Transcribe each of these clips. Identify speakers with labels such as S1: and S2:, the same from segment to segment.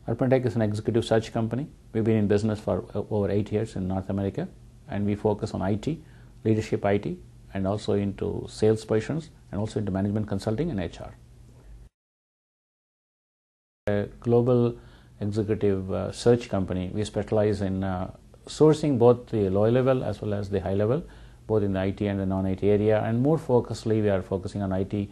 S1: Urpan is an executive search company. We've been in business for over 8 years in North America, and we focus on IT, leadership IT, and also into sales positions, and also into management consulting and HR. A global executive search company. We specialize in sourcing both the low level as well as the high level, both in the IT and the non-IT area, and more focusedly we are focusing on IT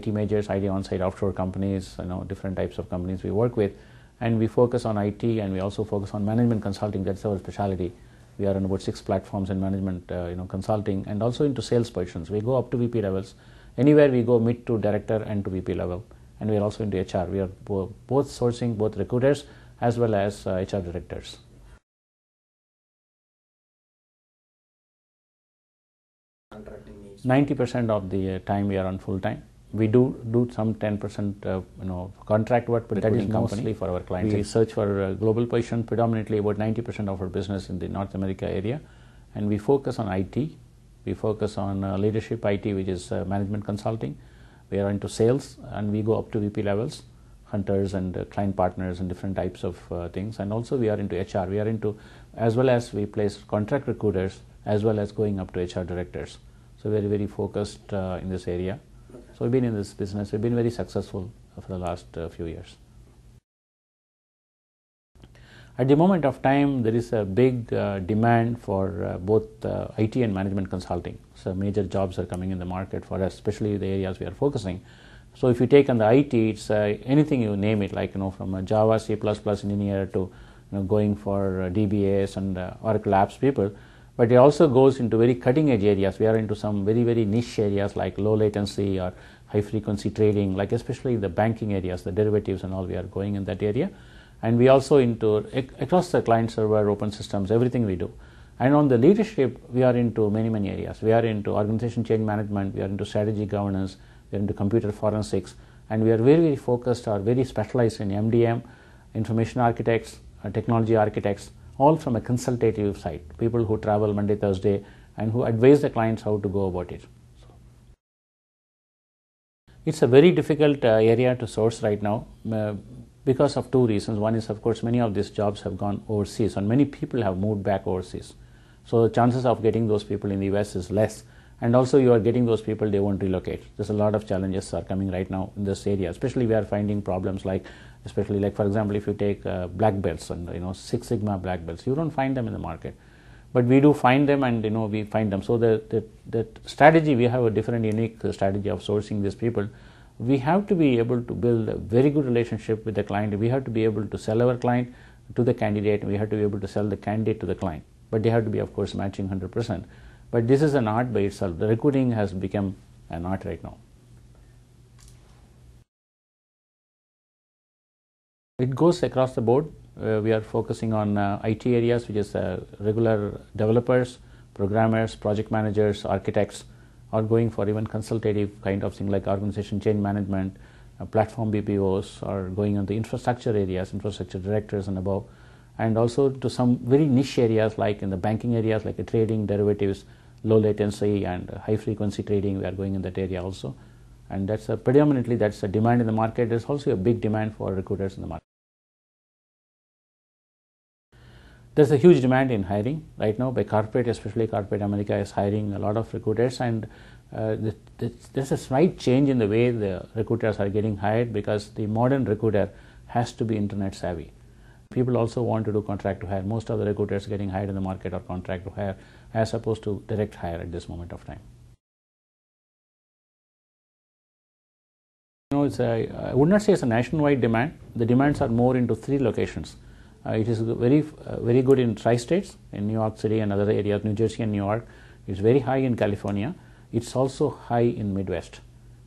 S1: majors, IT on-site offshore companies, different types of companies we work with, and we focus on IT, and we also focus on management consulting. That's our specialty. We are on about 6 platforms in management consulting, and also into sales positions. We go up to VP levels. Anywhere we go mid to director and to VP level, and we are also into HR. We are both sourcing both recruiters as well as HR directors.
S2: Contracting needs.
S1: 90% of the time we are on full time. We do some 10% contract work, but that is mostly for our clients. We search for global positions, predominantly about 90% of our business in the North America area, and we focus on IT. We focus on leadership IT, which is management consulting. We are into sales, and we go up to VP levels, hunters and client partners and different types of things. And also we are into HR. We are into, as well as we place contract recruiters, as well as going up to HR directors. So very, very focused in this area.
S2: Okay.
S1: So we've been in this business. We've been very successful for the last few years. At the moment of time, there is a big demand for both IT and management consulting. So major jobs are coming in the market for us, especially the areas we are focusing. So if you take on the IT, it's anything you name it, like from a Java, C++ engineer to going for DBAs and Oracle apps people. But it also goes into very cutting edge areas. We are into some very, very niche areas like low latency or high frequency trading, like especially the banking areas, the derivatives and all. We are going in that area. And we also into across the client server, open systems, everything we do. And on the leadership, we are into many, many areas. We are into organization change management, we are into strategy governance, we are into computer forensics, and we are very, very focused or very specialized in MDM, information architects, technology architects, all from a consultative side, people who travel Monday, Thursday, and who advise the clients how to go about it. So, it's a very difficult area to source right now because of 2 reasons. One is, of course, many of these jobs have gone overseas, and many people have moved back overseas. So the chances of getting those people in the US is less. And also you are getting those people, they won't relocate. There's a lot of challenges are coming right now in this area. Especially we are finding problems like, especially like for example, if you take black belts and Six Sigma black belts, you don't find them in the market. But we do find them, and we find them. So the strategy, we have a different unique strategy of sourcing these people. We have to be able to build a very good relationship with the client. We have to be able to sell our client to the candidate. We have to be able to sell the candidate to the client. But they have to be, of course, matching 100%. But this is an art by itself. The recruiting has become an art right now. It goes across the board. We are focusing on IT areas, which is regular developers, programmers, project managers, architects, or going for even consultative kind of thing like organization change management, platform BPOs, or going on the infrastructure areas, infrastructure directors and above, and also to some very niche areas like in the banking areas like trading, derivatives, low latency and high frequency trading. We are going in that area also, and that's predominantly that's a demand in the market. There's also a big demand for recruiters in the market. There's a huge demand in hiring right now by corporate, especially corporate America is hiring a lot of recruiters, and there's a slight change in the way the recruiters are getting hired because the modern recruiter has to be internet savvy. People also want to do contract to hire. Most of the recruiters getting hired in the market are contract to hire as opposed to direct hire at this moment of time. I would not say it's a nationwide demand. The demands are more into 3 locations. It is very good in tri-states, in New York City and other areas, New Jersey and New York. It's very high in California. It's also high in Midwest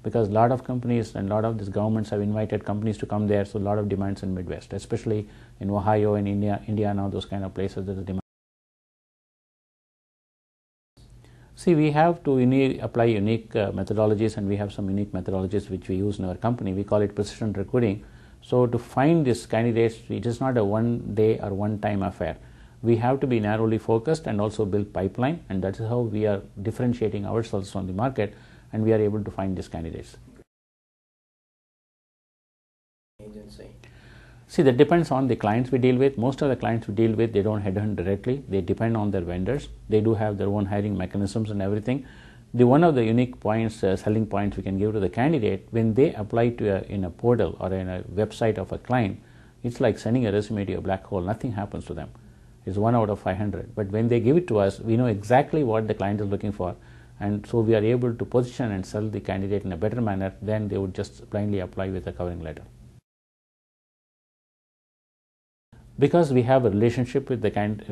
S1: because a lot of companies and a lot of these governments have invited companies to come there. So a lot of demands in Midwest, especially in Ohio and Indiana, those kind of places. There's a demand. See, we have to apply unique methodologies, and we have some unique methodologies which we use in our company. We call it precision recruiting. So to find these candidates, it is not a one day or one time affair. We have to be narrowly focused and also build pipeline, and that is how we are differentiating ourselves from the market, and we are able to find these candidates.
S2: Agency.
S1: See, that depends on the clients we deal with. Most of the clients we deal with, they don't headhunt directly. They depend on their vendors. They do have their own hiring mechanisms and everything. One of the unique points, selling points we can give to the candidate, when they apply to in a portal or in a website of a client, it's like sending a resume to a black hole. Nothing happens to them. It's 1 out of 500. But when they give it to us, we know exactly what the client is looking for. And so we are able to position and sell the candidate in a better manner than they would just blindly apply with a covering letter. Because we have a relationship with the client,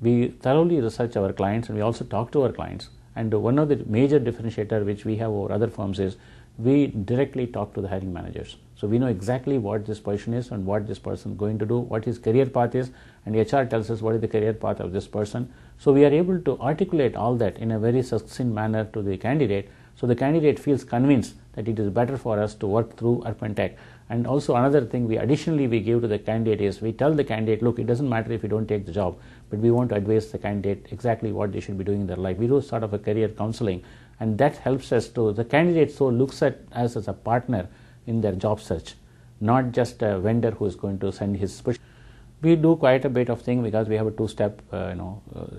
S1: we thoroughly research our clients and we also talk to our clients. And one of the major differentiator which we have over other firms is we directly talk to the hiring managers. So we know exactly what this position is and what this person is going to do, what his career path is, and HR tells us what is the career path of this person. So we are able to articulate all that in a very succinct manner to the candidate, so the candidate feels convinced that it is better for us to work through Urpan Tech. And also another thing we give to the candidate is we tell the candidate, look, it doesn't matter if you don't take the job, but we want to advise the candidate exactly what they should be doing in their life. We do sort of a career counseling, and that helps us to, the candidate so looks at us as a partner in their job search, not just a vendor who is going to send his push. We do quite a bit of thing because we have a two-step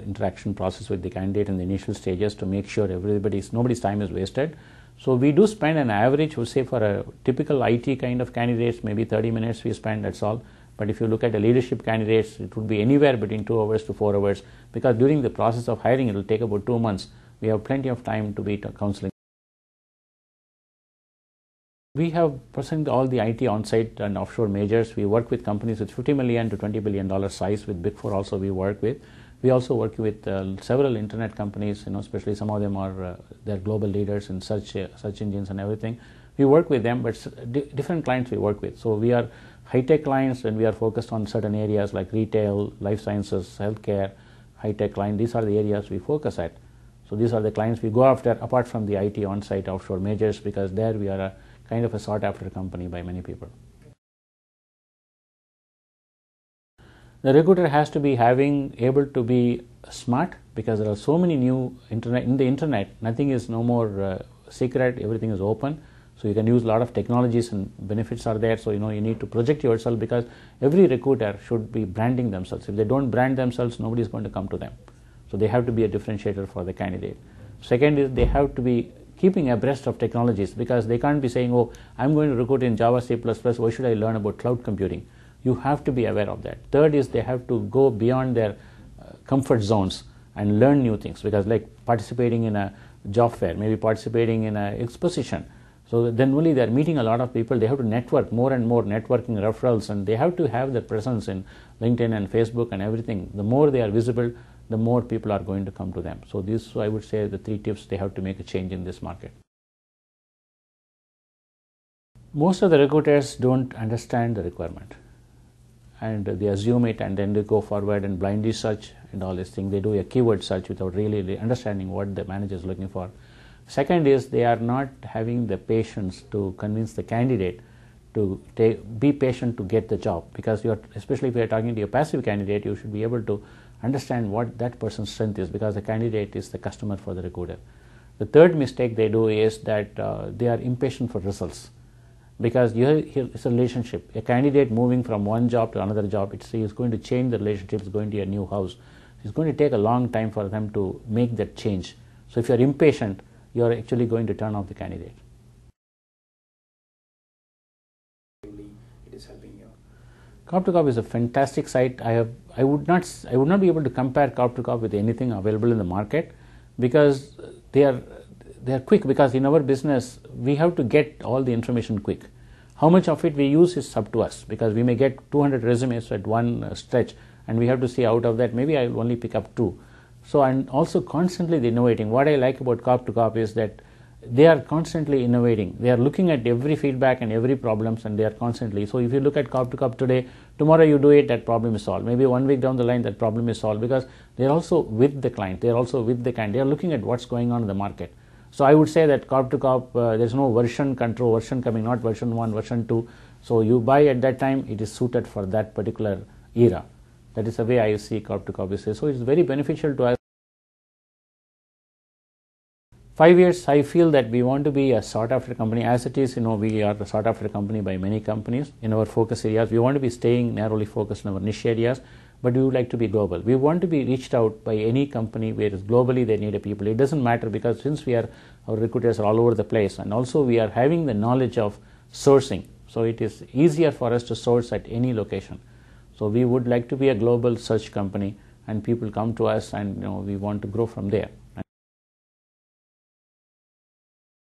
S1: interaction process with the candidate in the initial stages to make sure nobody's time is wasted. So we do spend an average, we'll say for a typical IT kind of candidates, maybe 30 minutes we spend, that's all. But if you look at the leadership candidates, it would be anywhere between 2 hours to 4 hours, because during the process of hiring, it will take about 2 months. We have plenty of time to be counseling. We have presented all the IT on-site and offshore majors. We work with companies with $50 million to $20 billion size. With Big Four also we work with. We also work with several internet companies, especially some of them are they're global leaders in search engines and everything. We work with them, but different clients we work with. So we are high-tech clients and we are focused on certain areas like retail, life sciences, healthcare, high-tech clients. These are the areas we focus at. So these are the clients we go after apart from the IT on-site offshore majors, because there we are a kind of a sought-after company by many people. The recruiter has to be able to be smart, because there are so many new in the internet. Nothing is no more secret. Everything is open. So you can use a lot of technologies and benefits are there. So you need to project yourself, because every recruiter should be branding themselves. If they don't brand themselves, nobody is going to come to them. So they have to be a differentiator for the candidate. Second is they have to be keeping abreast of technologies, because they can't be saying, oh, I'm going to recruit in Java, C++, why should I learn about cloud computing? You have to be aware of that. Third is they have to go beyond their comfort zones and learn new things, because like participating in a job fair, maybe participating in an exposition. So then only they are meeting a lot of people. They have to network more and more, networking referrals, and they have to have their presence in LinkedIn and Facebook and everything. The more they are visible, the more people are going to come to them. So these, I would say, the 3 tips they have to make a change in this market. Most of the recruiters don't understand the requirement, and they assume it, and then they go forward and blindly search and all these things. They do a keyword search without really understanding what the manager is looking for. Second is they are not having the patience to convince the candidate to be patient to get the job, because especially if you are talking to a passive candidate, you should be able to understand what that person's strength is, because the candidate is the customer for the recruiter. The third mistake they do is that they are impatient for results, because it's a relationship. A candidate moving from one job to another job, it's going to change the relationship, it's going to a new house. It's going to take a long time for them to make that change. So if you're impatient, you're actually going to turn off the candidate.
S2: It is helping you.
S1: Corp-to-Corp is a fantastic site. I would not be able to compare Corp-to-Corp with anything available in the market, because they are quick. Because in our business we have to get all the information quick. How much of it we use is up to us, because we may get 200 resumes at one stretch, and we have to see out of that maybe I will only pick up 2. So, and also constantly innovating. What I like about Corp-to-Corp is that they are constantly innovating. They are looking at every feedback and every problems, and they are constantly. So if you look at Corp-to-Corp today, tomorrow you do it, that problem is solved. Maybe 1 week down the line, that problem is solved, because they are also with the client. They are also with the client. They are looking at what's going on in the market. So I would say that Corp-to-Corp, there's no version control, version coming, not version 1, version 2. So you buy at that time, it is suited for that particular era. That is the way I see Corp-to-Corp is. So it's very beneficial to us. 5 years, I feel that we want to be a sought after company. As it is, we are a sought after company by many companies in our focus areas. We want to be staying narrowly focused in our niche areas, but we would like to be global. We want to be reached out by any company where globally they need a people. It doesn't matter, because since our recruiters are all over the place, and also we are having the knowledge of sourcing, so it is easier for us to source at any location. So we would like to be a global search company, and people come to us, and we want to grow from there.